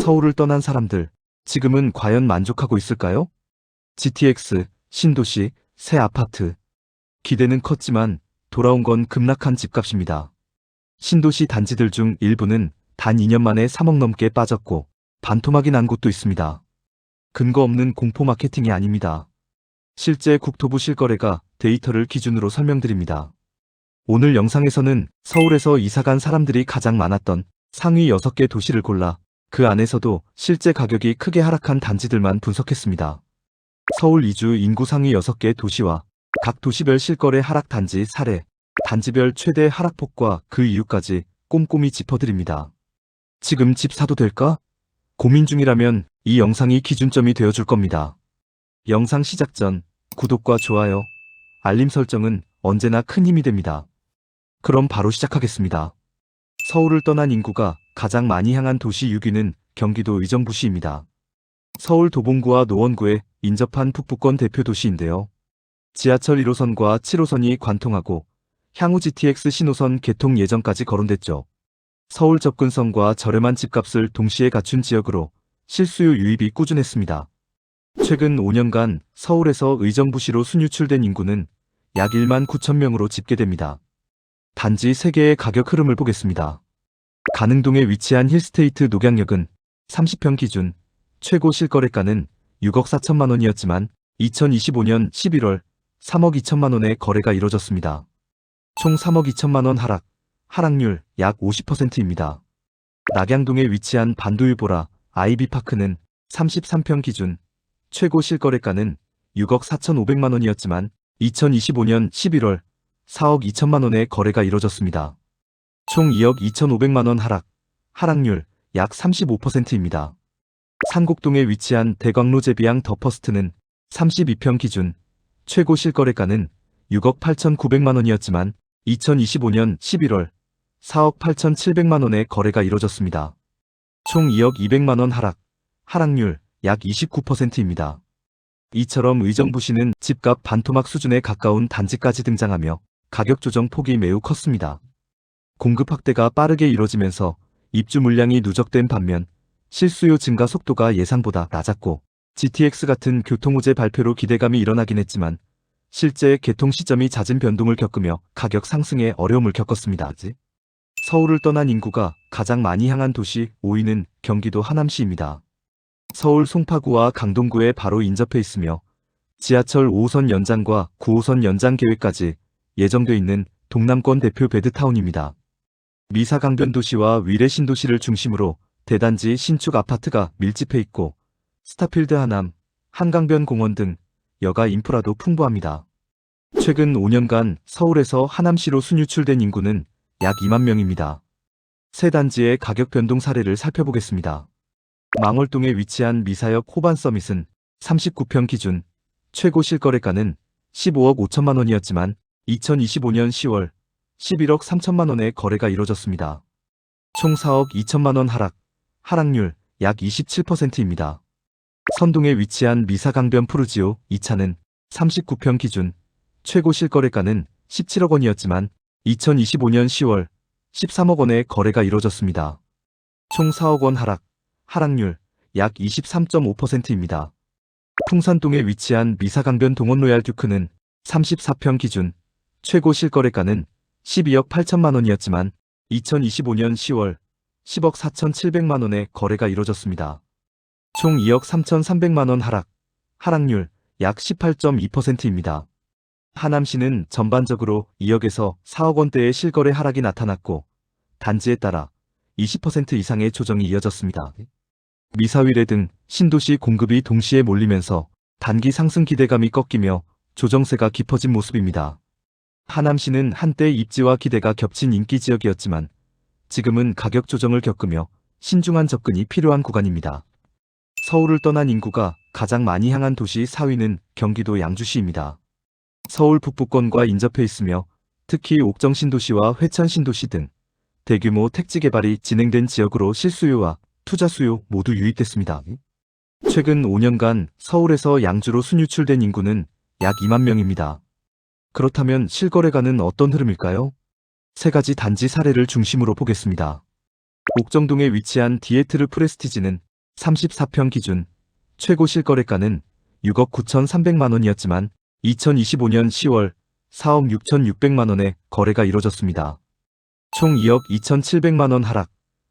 서울을 떠난 사람들, 지금은 과연 만족하고 있을까요? GTX, 신도시, 새 아파트. 기대는 컸지만 돌아온 건 급락한 집값입니다. 신도시 단지들 중 일부는 단 2년 만에 3억 넘게 빠졌고 반토막이 난 곳도 있습니다. 근거 없는 공포 마케팅이 아닙니다. 실제 국토부 실거래가 데이터를 기준으로 설명드립니다. 오늘 영상에서는 서울에서 이사간 사람들이 가장 많았던 상위 6개 도시를 골라 그 안에서도 실제 가격이 크게 하락한 단지들만 분석했습니다. 서울 이주 인구 상위 6개 도시와 각 도시별 실거래 하락 단지 사례, 단지별 최대 하락폭과 그 이유까지 꼼꼼히 짚어드립니다. 지금 집 사도 될까? 고민 중이라면 이 영상이 기준점이 되어줄 겁니다. 영상 시작 전 구독과 좋아요, 알림 설정은 언제나 큰 힘이 됩니다. 그럼 바로 시작하겠습니다. 서울을 떠난 인구가 가장 많이 향한 도시 6위는 경기도 의정부시입니다. 서울 도봉구와 노원구에 인접한 북부권 대표 도시인데요. 지하철 1호선과 7호선이 관통하고 향후 GTX 신호선 개통 예정까지 거론됐죠. 서울 접근성과 저렴한 집값을 동시에 갖춘 지역으로 실수요 유입이 꾸준했습니다. 최근 5년간 서울에서 의정부시로 순유출된 인구는 약 1만 9천 명으로 집계됩니다. 단지 3개의 가격 흐름을 보겠습니다. 가능동에 위치한 힐스테이트 녹양역은 30평 기준 최고 실거래가는 6억 4천만 원이었지만 2025년 11월 3억 2천만 원의 거래가 이뤄졌습니다. 총 3억 2천만 원 하락, 하락률 약 50%입니다. 낙양동에 위치한 반도유보라 아이비파크는 33평 기준 최고 실거래가는 6억 4천5백만 원이었지만 2025년 11월 4억 2천만 원의 거래가 이뤄졌습니다. 총 2억 2천5백만 원 하락, 하락률 약 35%입니다. 산곡동에 위치한 대광로 제비양 더퍼스트는 32평 기준 최고 실거래가는 6억 8천9백만 원이었지만 2025년 11월 4억 8천7백만 원의 거래가 이뤄졌습니다. 총 2억 2백만 원 하락, 하락률 약 29%입니다. 이처럼 의정부시는 집값 반토막 수준에 가까운 단지까지 등장하며 가격 조정 폭이 매우 컸습니다. 공급 확대가 빠르게 이뤄지면서 입주 물량이 누적된 반면 실수요 증가 속도가 예상보다 낮았고 GTX 같은 교통호재 발표로 기대감이 일어나긴 했지만 실제 개통 시점이 잦은 변동을 겪으며 가격 상승에 어려움을 겪었습니다. 서울을 떠난 인구가 가장 많이 향한 도시 5위는 경기도 하남시입니다. 서울 송파구와 강동구에 바로 인접해 있으며 지하철 5호선 연장과 9호선 연장 계획까지 예정돼 있는 동남권 대표 베드타운입니다. 미사강변 도시와 위례 신도시를 중심으로 대단지 신축 아파트가 밀집해 있고 스타필드 하남, 한강변 공원 등 여가 인프라도 풍부합니다. 최근 5년간 서울에서 하남시로 순유출된 인구는 약 2만 명입니다. 세 단지의 가격 변동 사례를 살펴보겠습니다. 망월동에 위치한 미사역 호반 서밋은 39평 기준 최고 실거래가는 15억 5천만 원이었지만 2025년 10월 11억 3천만 원의 거래가 이뤄졌습니다. 총 4억 2천만 원 하락, 하락률 약 27%입니다. 선동에 위치한 미사강변 푸르지오 2차는 39평 기준 최고 실거래가는 17억 원이었지만 2025년 10월 13억 원의 거래가 이뤄졌습니다. 총 4억 원 하락, 하락률 약 23.5%입니다. 풍산동에 위치한 미사강변 동원로얄 듀크는 34평 기준 최고 실거래가는 12억 8천만 원이었지만 2025년 10월 10억 4천7백만 원의 거래가 이뤄졌습니다. 총 2억 3천3백만 원 하락, 하락률 약 18.2%입니다. 하남시는 전반적으로 2억에서 4억 원대의 실거래 하락이 나타났고 단지에 따라 20% 이상의 조정이 이어졌습니다. 미사위례 등 신도시 공급이 동시에 몰리면서 단기 상승 기대감이 꺾이며 조정세가 깊어진 모습입니다. 하남시는 한때 입지와 기대가 겹친 인기 지역이었지만 지금은 가격 조정을 겪으며 신중한 접근이 필요한 구간입니다. 서울을 떠난 인구가 가장 많이 향한 도시 4위는 경기도 양주시입니다. 서울 북부권과 인접해 있으며 특히 옥정 신도시와 회천 신도시 등 대규모 택지 개발이 진행된 지역으로 실수요와 투자 수요 모두 유입됐습니다. 최근 5년간 서울에서 양주로 순유출된 인구는 약 2만 명입니다. 그렇다면 실거래가는 어떤 흐름일까요? 세 가지 단지 사례를 중심으로 보겠습니다. 옥정동에 위치한 디에트르 프레스티지는 34평 기준 최고 실거래가는 6억 9,300만 원이었지만 2025년 10월 4억 6,600만 원에 거래가 이뤄졌습니다. 총 2억 2,700만 원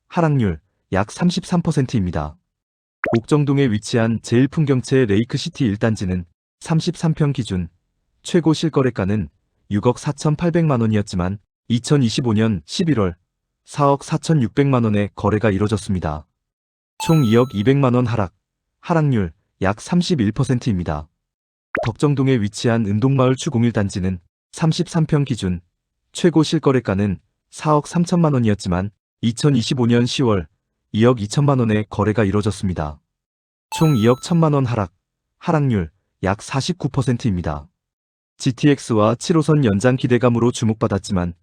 하락률 약 33%입니다. 옥정동에 위치한 제1풍경채 레이크시티 1단지는 33평 기준 최고 실거래가는 6억 4,800만 원이었지만 2025년 11월 4억 4,600만 원에 거래가 이뤄졌습니다. 총 2억 200만 원 하락률 약 31%입니다. 덕정동에 위치한 은동마을 추01단지는 33평 기준 최고 실거래가는 4억 3천만 원이었지만 2025년 10월 2억 2천만 원에 거래가 이뤄졌습니다. 총 2억 1천만 원 하락률 약 49%입니다. GTX와 7호선 연장 기대감으로 주목받았지만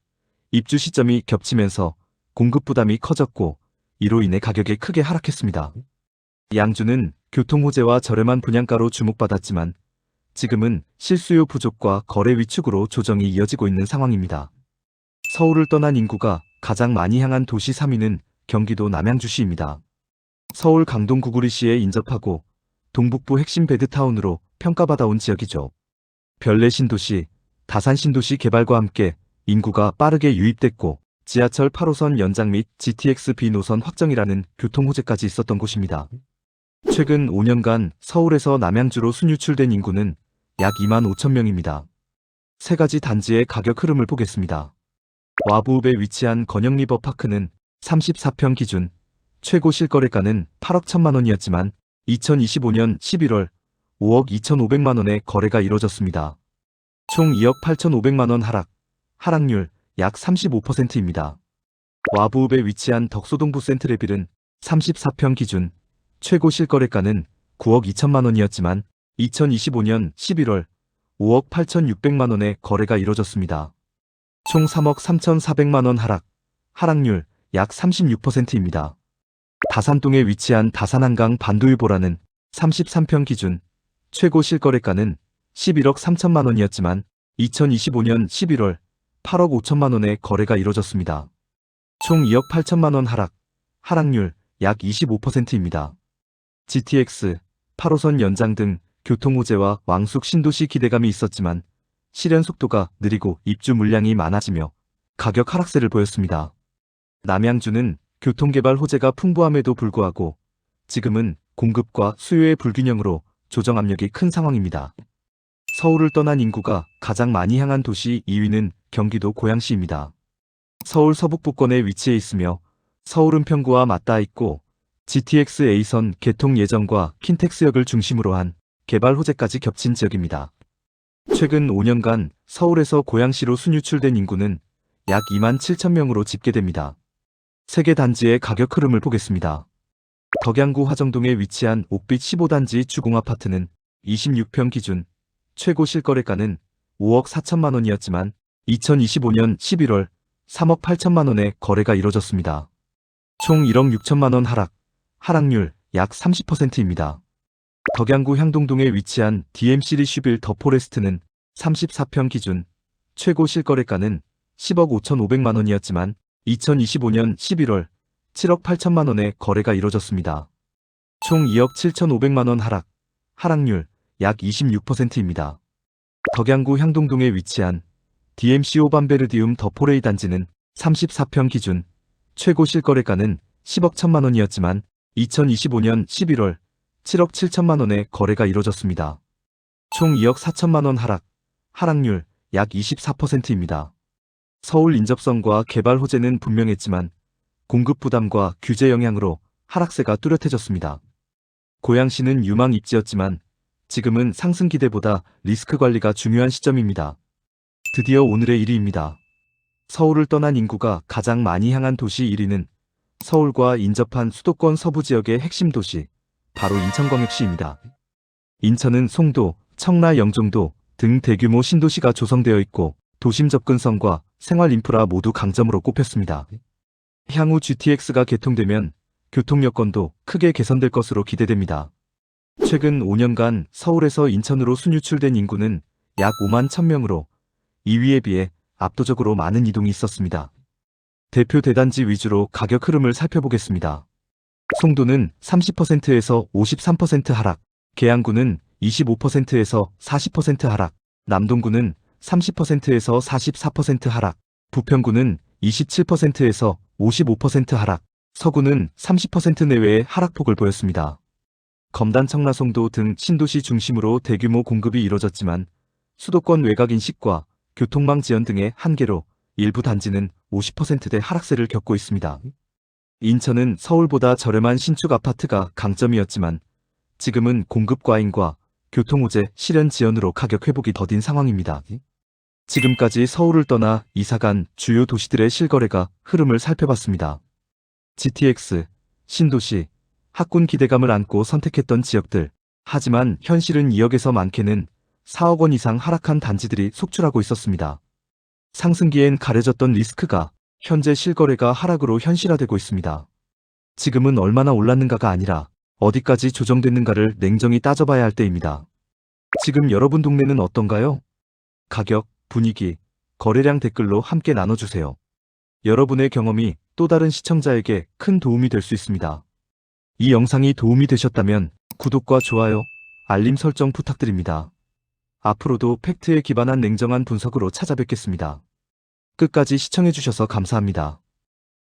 입주 시점이 겹치면서 공급 부담이 커졌고 이로 인해 가격이 크게 하락했습니다. 양주는 교통 호재와 저렴한 분양가로 주목받았지만 지금은 실수요 부족과 거래 위축으로 조정이 이어지고 있는 상황입니다. 서울을 떠난 인구가 가장 많이 향한 도시 3위는 경기도 남양주시입니다. 서울 강동 구구리시에 인접하고 동북부 핵심 베드타운으로 평가받아온 지역이죠. 별내 신도시, 다산 신도시 개발과 함께 인구가 빠르게 유입됐고 지하철 8호선 연장 및 GTX B 노선 확정이라는 교통 호재까지 있었던 곳입니다. 최근 5년간 서울에서 남양주로 순유출된 인구는 약 2만 5천 명입니다. 세 가지 단지의 가격 흐름을 보겠습니다. 와부읍에 위치한 건영리버파크는 34평 기준 최고 실거래가는 8억 1천만 원이었지만 2025년 11월 5억 2,500만 원에 거래가 이뤄졌습니다. 총 2억 8,500만 원 하락률 약 35%입니다. 와부읍에 위치한 덕소동부 센트레빌은 34평 기준 최고 실거래가는 9억 2천만 원이었지만 2025년 11월 5억 8,600만 원에 거래가 이뤄졌습니다. 총 3억 3,400만 원 하락률 약 36%입니다. 다산동에 위치한 다산한강 반도유보라는 33평 기준 최고 실거래가는 11억 3천만 원이었지만 2025년 11월 8억 5천만 원에 거래가 이뤄졌습니다. 총 2억 8천만 원 하락률 약 25%입니다. GTX, 8호선 연장 등 교통 호재와 왕숙 신도시 기대감이 있었지만 실현 속도가 느리고 입주 물량이 많아지며 가격 하락세를 보였습니다. 남양주는 교통개발 호재가 풍부함에도 불구하고 지금은 공급과 수요의 불균형으로 조정 압력이 큰 상황입니다. 서울을 떠난 인구가 가장 많이 향한 도시 2위는 경기도 고양시입니다. 서울 서북부권에 위치해 있으며 서울 은평구와 맞닿아 있고 GTX A선 개통 예정과 킨텍스역을 중심으로 한 개발 호재까지 겹친 지역입니다. 최근 5년간 서울에서 고양시로 순유출된 인구는 약 2만 7천 명으로 집계됩니다. 세 개 단지의 가격 흐름을 보겠습니다. 덕양구 화정동에 위치한 옥빛 15단지 주공아파트는 26평 기준 최고 실거래가는 5억 4천만 원이었지만 2025년 11월 3억 8천만 원에 거래가 이뤄졌습니다. 총 1억 6천만 원 하락률 약 30%입니다. 덕양구 향동동에 위치한 DMC 리슈빌 더 포레스트는 34평 기준 최고 실거래가는 10억 5,500만 원이었지만 2025년 11월 7억 8천만 원에 거래가 이뤄졌습니다. 총 2억 7,500만 원 하락률 약 26%입니다. 덕양구 향동동에 위치한 DMC 오반베르디움 더 포레이 단지는 34평 기준 최고 실거래가는 10억 1천만 원이었지만 2025년 11월 7억 7천만 원에 거래가 이뤄졌습니다. 총 2억 4천만 원 하락률 약 24%입니다. 서울 인접성과 개발 호재는 분명했지만 공급 부담과 규제 영향으로 하락세가 뚜렷해졌습니다. 고양시는 유망 입지였지만 지금은 상승 기대보다 리스크 관리가 중요한 시점입니다. 드디어 오늘의 1위입니다. 서울을 떠난 인구가 가장 많이 향한 도시 1위는 서울과 인접한 수도권 서부 지역의 핵심 도시, 바로 인천광역시입니다. 인천은 송도, 청라, 영종도 등 대규모 신도시가 조성되어 있고 도심 접근성과 생활 인프라 모두 강점으로 꼽혔습니다. 향후 GTX가 개통되면 교통 여건도 크게 개선될 것으로 기대됩니다. 최근 5년간 서울에서 인천으로 순유출된 인구는 약 5만 1,000명으로 2위에 비해 압도적으로 많은 이동이 있었습니다. 대표 대단지 위주로 가격 흐름을 살펴보겠습니다. 송도는 30%에서 53% 하락, 계양구는 25%에서 40% 하락, 남동구는 30%에서 44% 하락, 부평구는 27%에서 55% 하락, 서구는 30% 내외의 하락폭을 보였습니다. 검단 청라송도 등 신도시 중심으로 대규모 공급이 이뤄졌지만 수도권 외곽 인식과 교통망 지연 등의 한계로 일부 단지는 50%대 하락세를 겪고 있습니다. 인천은 서울보다 저렴한 신축 아파트가 강점이었지만 지금은 공급 과잉과 교통호재 실현 지연으로 가격 회복이 더딘 상황입니다. 지금까지 서울을 떠나 이사간 주요 도시들의 실거래가 흐름을 살펴봤습니다. GTX, 신도시, 학군 기대감을 안고 선택했던 지역들. 하지만 현실은 2억에서 많게는 4억 원 이상 하락한 단지들이 속출하고 있었습니다. 상승기엔 가려졌던 리스크가 현재 실거래가 하락으로 현실화되고 있습니다. 지금은 얼마나 올랐는가가 아니라 어디까지 조정됐는가를 냉정히 따져봐야 할 때입니다. 지금 여러분 동네는 어떤가요? 가격, 분위기, 거래량 댓글로 함께 나눠주세요. 여러분의 경험이 또 다른 시청자에게 큰 도움이 될 수 있습니다. 이 영상이 도움이 되셨다면 구독과 좋아요, 알림 설정 부탁드립니다. 앞으로도 팩트에 기반한 냉정한 분석으로 찾아뵙겠습니다. 끝까지 시청해주셔서 감사합니다.